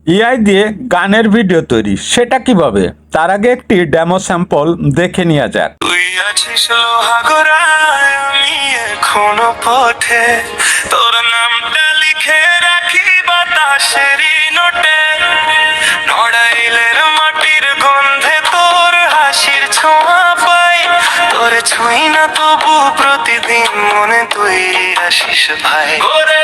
AI দিয়ে গানের video তৈরি, সেটা কিভাবে? তার আগে একটি ডেমো স্যাম্পল দেখে নেওয়া যাক। তুই আছিস লোহাগড়ায়, আমি এখনো পথে, তোর নামটা লিখে রাখি বাতাসেরই নোটে, নড়াইলের মাটির গন্ধে তোর হাসির ছোঁয়া পাই, তোর ছুঁই না তবু প্রতিদিন মনে তুই আসিস ভাই। ওরে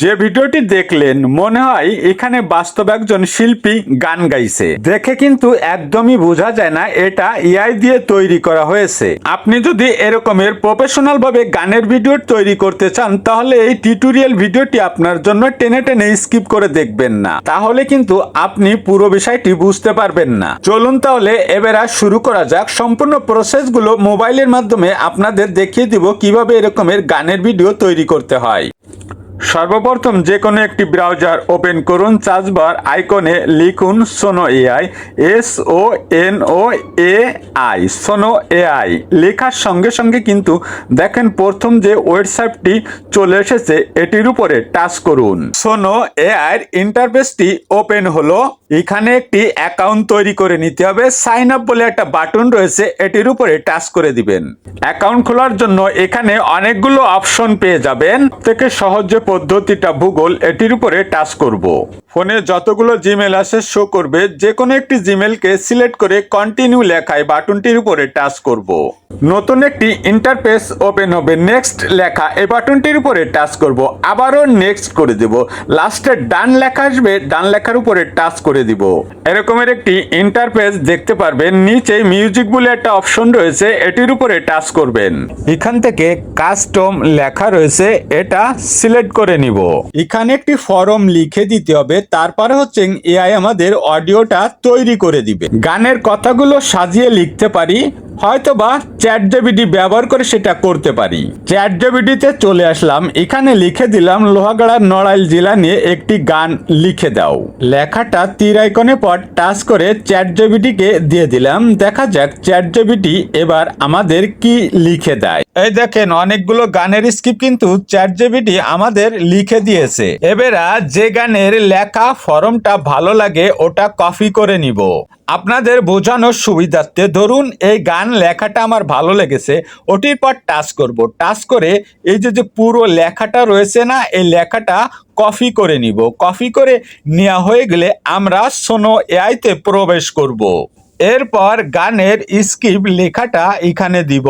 যে ভিডিওটি দেখলেন মনে হয় এখানে বাস্তব একজন শিল্পী গান গাইছে, দেখে কিন্তু একদমই বোঝা যায় না এটা এআই দিয়ে তৈরি করা হয়েছে। আপনি যদি এরকমের প্রফেশনাল ভাবে গানের ভিডিও তৈরি করতে চান তাহলে এই টিউটোরিয়াল ভিডিওটি আপনার জন্য টেনে টেনে স্কিপ করে দেখবেন না, তাহলে কিন্তু আপনি পুরো বিষয়টি বুঝতে পারবেন না। চলুন তাহলে এবার শুরু করা যাক। সম্পূর্ণ প্রসেসগুলো মোবাইলের মাধ্যমে আপনাদের দেখিয়ে দিব কিভাবে এরকমের গানের ভিডিও তৈরি করতে হয়। সর্বপ্রথম যে কোনো একটি ব্রাউজার ওপেন করুন, সার্চবার আইকনে লিখুন সোনো এআই, SONO সোনো এআই। লেখার সঙ্গে সঙ্গে কিন্তু দেখেন প্রথম যে ওয়েবসাইটটি চলে এসেছে, এটির উপরে টাচ করুন। সোনো এআই এর ইন্টারফেসটি ওপেন হলো। এখানে একটি অ্যাকাউন্ট তৈরি করে নিতে হবে। সাইন আপ বলে একটা বাটন রয়েছে, এটির উপরে টাচ করে দিবেন। অ্যাকাউন্ট খোলার জন্য এখানে অনেকগুলো অপশন পেয়ে যাবেন। থেকে সহজ যে পদ্ধতিটা ভূগোল, এটির উপরে টাচ করব। ফোনে যতগুলো জিমেল আছে শো করবে, যে কোনো একটি জিমেলকে সিলেক্ট করে কন্টিনিউ লেখায় বাটনটির উপরে টাচ করব। নতুন একটি ইন্টারফেস ওপেন হবে, নেক্সট লেখা এই বাটনটির উপরে টাচ করব, আবারও নেক্সট করে দেব। লাস্টে ডান লেখা আসবে, ডান লেখার উপরে টাচ করে দিব। এরকমের একটি ইন্টারফেস দেখতে পারবেন। নিচে মিউজিক বলে একটা অপশন রয়েছে, এটির উপরে টাচ করবেন। এখান থেকে কাস্টম লেখা রয়েছে, এটা সিলেক্ট করে নিব। এখানে একটি ফরম লিখে দিতে হবে, তারপরে হচ্ছে এআই আমাদের অডিওটা তৈরি করে দিবে। গানের কথাগুলো সাজিয়ে লিখতে পারি, হয়তোবা চ্যাটজিপিটি ব্যবহার করে সেটা করতে পারি। চ্যাটজিপিটিতে চলে আসলাম, এখানে লিখে দিলাম লোহাগাড়ার নড়াইল জেলা নিয়ে একটি গান লিখে দাও। লেখাটা তীর আইকনে পর টাচ করে চ্যাটজিপিটিকে দিয়ে দিলাম। দেখা যাক চ্যাটজিপিটি এবার আমাদের কি লিখে দেয়। এই দেখেন অনেকগুলো গানের স্ক্রিপ্ট কিন্তু চ্যাটজিপিটি আমাদের লিখে দিয়েছে। এবার যে গানের লেখা ফরমটা ভালো লাগে ওটা কপি করে নিব। আপনাদের বোঝানোর সুবিধার্থে ধরুন এই গান লেখাটা আমার ভালো লেগেছে, ওটির পর টাচ করব। টাচ করে এই যে পুরো লেখাটা রয়েছে না, এই লেখাটা কপি করে নিব। কপি করে নেওয়া হয়ে গেলে আমরা সোনো এআইতে প্রবেশ করব। এরপর গানের স্ক্রিপ্ট লেখাটা এখানে দিব।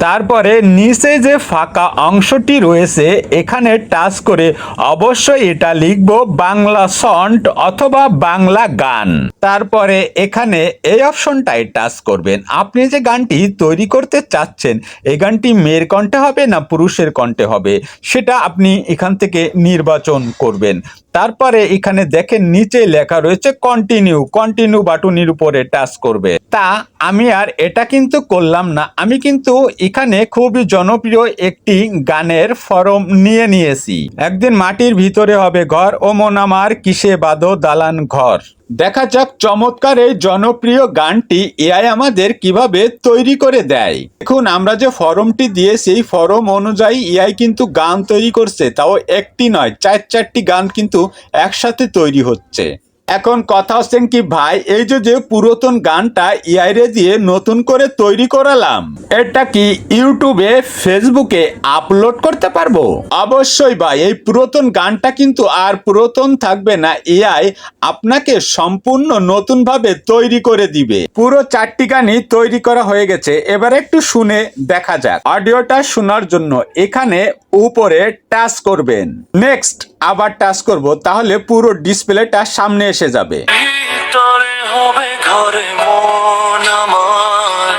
তারপরে নিচে যে ফাঁকা অংশটি রয়েছে এখানে টাচ করে অবশ্যই এটা লিখব বাংলা সন্ট অথবা বাংলা গান। তারপরে এখানে এই অপশনটায় টাচ করবেন। আপনি যে গানটি তৈরি করতে চাচ্ছেন এই গানটি মেয়ের কণ্ঠে হবে না পুরুষের কণ্ঠে হবে সেটা আপনি এখান থেকে নির্বাচন করবেন। তারপরে এখানে দেখেন নিচে লেখা রয়েছে কন্টিনিউ বাটনের উপরে টাচ করবে। তা আমি আর এটা কিন্তু করলাম না, আমি কিন্তু এখানে খুবই জনপ্রিয় একটি গানের ফরম নিয়ে নিয়েছি। একদিন মাটির ভিতরে হবে ঘর, ও মন আমার কিসে বাঁধো দালান ঘর। দেখা যাক চমৎকার এই জনপ্রিয় গানটি এআই আমাদের কিভাবে তৈরি করে দেয়। দেখুন আমরা যে ফরমটি দিয়েছি এই ফরম অনুযায়ী এআই কিন্তু গান তৈরি করছে, তাও একটি নয় চারটি গান কিন্তু একসাথে তৈরি হচ্ছে। এখন কথা হচ্ছেন কি ভাই, এই যে পুরাতন গানটা এআই রে দিয়ে নতুন করে তৈরি করালাম, এটা কি ইউটিউবে ফেসবুকে আপলোড করতে পারবো? অবশ্যই ভাই, এই পুরাতন গানটা কিন্তু আর পুরাতন থাকবে না, এআই আপনাকে সম্পূর্ণ নতুন ভাবে তৈরি করে দিবে। পুরো 4টি গানই তৈরি করা হয়ে গেছে, এবার একটু শুনে দেখা যাক। অডিওটা শোনার জন্য এখানে উপরে টাচ করবেন, নেক্সট আবার টাচ করব, তাহলে পুরো ডিসপ্লেটা সামনে এসে যাবে। ভিতরে হবে ঘরে মন আমার,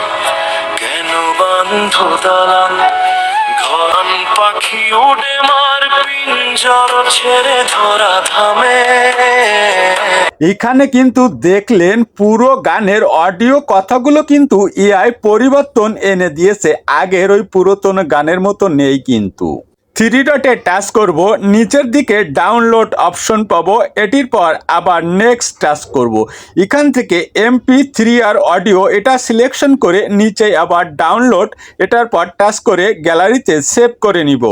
কেন বান্ধ দালান, ঘন পাখি উড়ে মার পিঞ্জর ছেড়ে ধরা থামে। এখানে কিন্তু দেখলেন পুরো গানের অডিও কথাগুলো কিন্তু এআই পরিবর্তন এনে দিয়েছে, আগের ওই পুরাতন গানের মতো নেই কিন্তু। থ্রি ডটে টাচ করব, নিচের দিকে ডাউনলোড অপশন পাবো, এটির পর আবার নেক্সট টাচ করব। এখান থেকে MP3 আর অডিও এটা সিলেকশন করে নিচে আবার ডাউনলোড, এটার পর টাচ করে গ্যালারিতে সেভ করে নিব।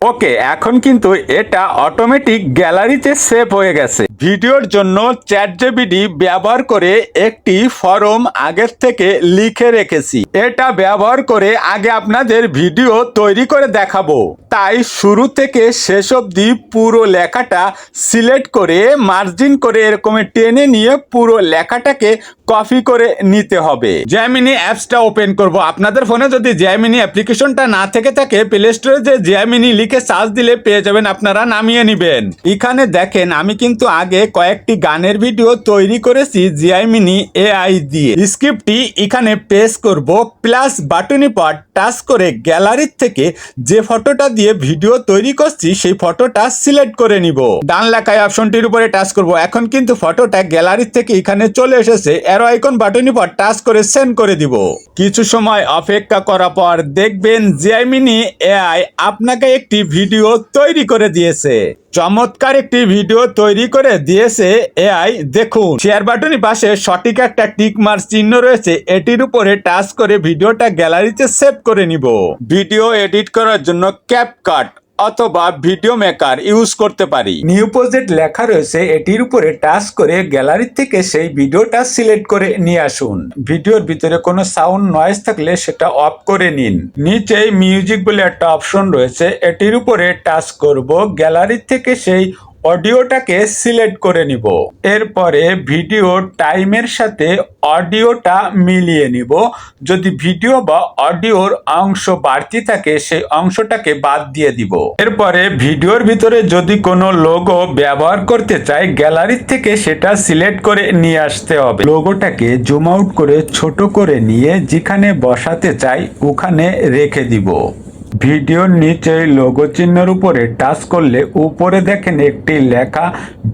ওকে, এখন কিন্তু এটা অটোমেটিক গ্যালারিতে সেভ হয়ে গেছে। ভিডিওর জন্য চ্যাটজিপিটি ব্যবহার করে একটি ফরম আগের থেকে লিখে রেখেছি। এটা ব্যবহার করে আগে আপনাদের ভিডিও তৈরি করে দেখাবো। তাই শুরু থেকে শেষ অবধি পুরো লেখাটা সিলেক্ট করে মার্জিন করে এরকম টেনে নিয়ে পুরো লেখাটাকে কপি করে নিতে হবে। জেমিনি অ্যাপসটা ওপেন করব। আপনাদের ফোনে যদি জেমিনি অ্যাপ্লিকেশনটা না থেকে থাকে, প্লে স্টোরে যে জেমিনি লিখে সার্চ দিলে পেয়ে যাবেন, আপনারা নামিয়ে নেবেন। এখানে দেখেন আমি কিন্তু আগে কয়েকটি গানের ভিডিও তৈরি করেছি জেমিনি AI দিয়ে। স্ক্রিপ্টটি এখানে পেস্ট করব, প্লাস বাটনের পর টাচ করে গ্যালারি থেকে যে ফটোটা দিয়ে ভিডিও তৈরি করছি সেই ফটোটা সিলেক্ট করে নিব। ডান লেখায় অপশনটির উপরে টাচ করব। এখন কিন্তু ফটোটা গ্যালারি থেকে এখানে চলে এসেছে। অ্যারো আইকন বাটনের পর টাচ করে সেন্ড করে দিব। কিছু সময় অপেক্ষা করার পর দেখবেন জেমিনি AI আপনাকে একটি ভিডিও তৈরি করে দিয়েছে। চমৎকার একটি ভিডিও তৈরি করে দিয়েছে AI। দেখুন, শেয়ার বাটনের পাশে সঠিক একটা টিক মার্ক চিহ্ন রয়েছে, এটির উপরে টাচ করে ভিডিওটা গ্যালারিতে সেভ করে নিব। ভিডিও এডিট করার জন্য ক্যাপকাট অথবা ভিডিও মেকার ইউজ করতে পারি। নিউ প্রজেক্ট লেখা রয়েছে, এটির উপরে টাচ করে গ্যালারি থেকে সেই ভিডিওটা সিলেক্ট করে নিয়ে আসুন। ভিডিওর ভিতরে কোনো সাউন্ড নয়েজ থাকলে সেটা অফ করে নিন। নিচেই মিউজিক বলে একটা অপশন রয়েছে, এটির উপরে টাচ করব, গ্যালারি থেকে সেই অডিওটাকে সিলেক্ট করে নিব। এরপরে ভিডিও টাইমের সাথে অডিওটা মিলিয়ে নিব। যদি ভিডিও বা অডিওর অংশ বাড়তি থাকে সেই অংশটাকে বাদ দিয়ে দিব। এরপরে ভিডিওর ভিতরে যদি কোনো লোগো ব্যবহার করতে চাই, গ্যালারি থেকে সেটা সিলেক্ট করে নিয়ে আসতে হবে। লোগোটাকে জুম আউট করে ছোট করে নিয়ে যেখানে বসাতে চাই ওখানে রেখে দিব। ভিডিওর নিচে লোগো চিহ্নের উপরে টাচ করলে উপরে দেখেন একটি লেখা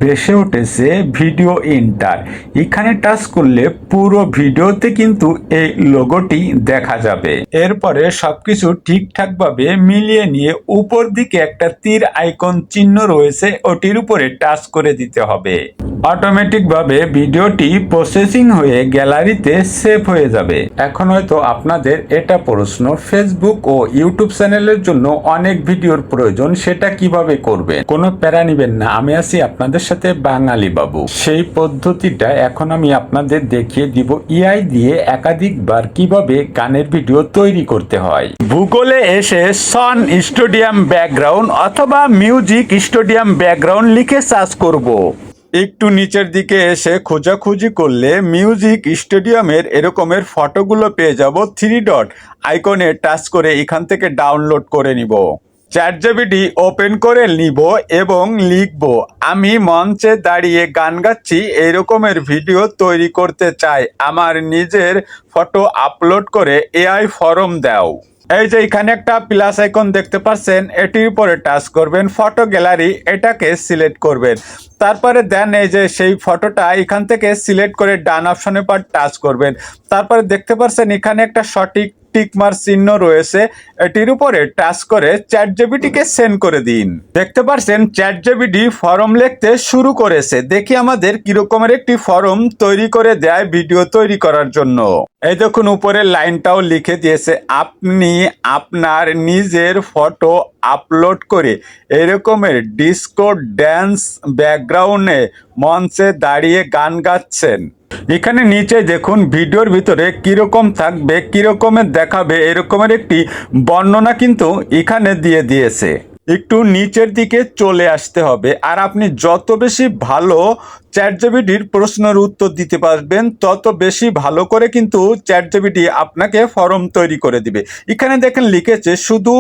ভেসে উঠেছে, ভিডিও ইন্টার। এখানে টাচ করলে পুরো ভিডিওতে কিন্তু এই লোগোটি দেখা যাবে। এরপরে সবকিছু ঠিকঠাক ভাবে মিলিয়ে নিয়ে উপর দিকে একটা তীর আইকন চিহ্ন রয়েছে, ওটির উপরে টাচ করে দিতে হবে। অটোমেটিক ভাবে ভিডিওটি প্রসেসিং হয়ে গ্যালারিতে সেভ হয়ে যাবে। এখন হয়তো আপনাদের এটা প্রশ্ন, ফেসবুক ও ইউটিউব চ্যানেলের জন্য অনেক ভিডিওর প্রয়োজন, সেটা কিভাবে করবেন? কোনো প্যারা নিবেন না, আমি আছি আপনাদের সাথে বাঙালি বাবু। সেই পদ্ধতিটা এখন আমি আপনাদের দেখিয়ে দিব। AI দিয়ে একাধিকবার কিভাবে গানের ভিডিও তৈরি করতে হয়। গুগলে এসে সন স্টুডিয়াম ব্যাকগ্রাউন্ড অথবা মিউজিক স্টুডিয়াম ব্যাকগ্রাউন্ড লিখে সার্চ করব। একটু নিচের দিকে এসে খোঁজাখুঁজি করলে মিউজিক স্টেডিয়ামের এরকমের ফটোগুলো পেয়ে যাব। থ্রি ডট আইকনে টাচ করে এখান থেকে ডাউনলোড করে নিব। চ্যাটজিপিটি ওপেন করে নিব এবং লিখব, আমি মঞ্চে দাঁড়িয়ে গান গাচ্ছি, এরকমের ভিডিও তৈরি করতে চাই, আমার নিজের ফটো আপলোড করে AI ফরম দাও। এই যে এখানে একটা প্লাস আইকন দেখতে পাচ্ছেন, এটির উপরে টাচ করবেন, ফটো গ্যালারি এটাকে সিলেক্ট করবেন। তারপরে দেন এই যে সেই ফটোটা এখান থেকে সিলেক্ট করে ডান অপশনের পর টাচ করবেন। তারপরে দেখতে পাচ্ছেন এখানে একটা সঠিক টিকমার্ক চিহ্ন রয়েছে, এটির উপরে টাচ করে চ্যাটজিপিটিকে সেন্ড করে দিন। দেখতে পাচ্ছেন চ্যাটজিপিটি ফর্ম লিখতে শুরু করেছে। দেখি আমাদের কিরকমের একটি ফর্ম তৈরি করে দেয় ভিডিও তৈরি করার জন্য। এই দেখুন উপরের লাইনটাও লিখে দিয়েছে, আপনি আপনার নিজের ফটো আপলোড করে এরকমের ডিস্কো ড্যান্স ব্যাকগ্রাউন্ডে মঞ্চে দাঁড়িয়ে গান গাচ্ছেন। এখানে নিচে দেখুন ভিডিওর ভিতরে কিরকম থাকবে, কিরকমের দেখাবে, এরকমের একটি বর্ণনা কিন্তু এখানে দিয়ে দিয়েছে। একটু নিচের দিকে চলে আসতে হবে। আর আপনি যত বেশি ভালো চ্যাটজিপিটির প্রশ্নের উত্তর দিতে পারবেন, তত বেশি ভালো করে কিন্তু চ্যাটজিপিটি আপনাকে ফর্ম তৈরি করে দিবে। এখানে দেখেন লিখেছে শুধু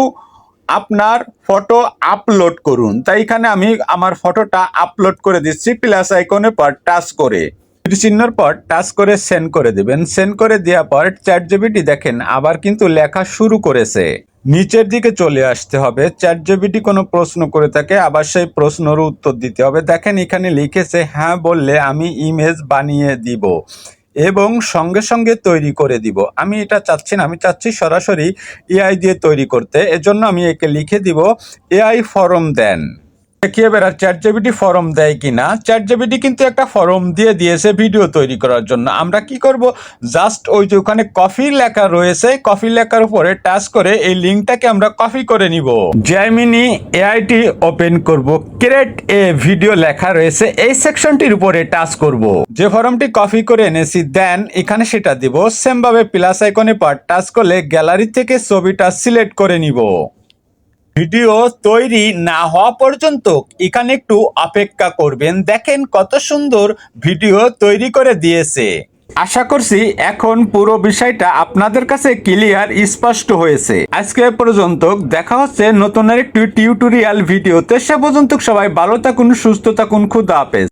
আপনার ফটো আপলোড করুন, তাই এখানে আমি আমার ফটোটা আপলোড করে দিচ্ছি। প্লাস আইকনের পর টাচ করে চিহ্নের পর টাচ করে সেন্ড করে দেবেন। সেন্ড করে দেওয়ার পর চ্যাটজিপিটি দেখেন আবার কিন্তু লেখা শুরু করেছে। নিচের দিকে চলে আসতে হবে। চ্যাটজিপিটি কোনো প্রশ্ন করে থাকে, আবার সেই প্রশ্নের উত্তর দিতে হবে। দেখেন এখানে লিখেছে হ্যাঁ বললে আমি ইমেজ বানিয়ে দিব। এবং সঙ্গে সঙ্গে তৈরি করে দিব। আমি এটা চাচ্ছি না, আমি চাচ্ছি সরাসরি এআই দিয়ে তৈরি করতে। এজন্য আমি একে লিখে দিব এআই ফরম দেন। দেখিয়ে বেড়ার চ্যাটজিপিটি ফরম দেয় কিনা। চ্যাটজিপিটি কিন্তু একটা ফরম দিয়ে দিয়েছে ভিডিও তৈরি করার জন্য। আমরা কি করব, জাস্ট ওই যে ওখানে কপি লেখা রয়েছে, কপি লেখার উপরে টাচ করে এই লিঙ্কটাকে আমরা কপি করে নিব। জেমিনি এআইটি ওপেন করব, ক্রিয়েট এ ভিডিও লেখা রয়েছে এই সেকশনটির উপরে টাচ করব। যে ফর্মটি কপি করে এনেছি দেন এখানে সেটা দিব। সেম ভাবে প্লাস আইকনে পর টাচ করলে গ্যালারি থেকে ছবিটা সিলেক্ট করে নিব। ভিডিও তৈরি না হওয়া পর্যন্ত এখানে একটু অপেক্ষা করবেন। দেখেন কত সুন্দর ভিডিও তৈরি করে দিয়েছে। আশা করছি এখন পুরো বিষয়টা আপনাদের কাছে ক্লিয়ার, স্পষ্ট হয়েছে। আজকে এ পর্যন্ত, দেখা হচ্ছে নতুন আরেকটি টিউটোরিয়াল ভিডিওতে। সে পর্যন্ত সবাই ভালো থাকুন, সুস্থ থাকুন, খুদা হাফেজ।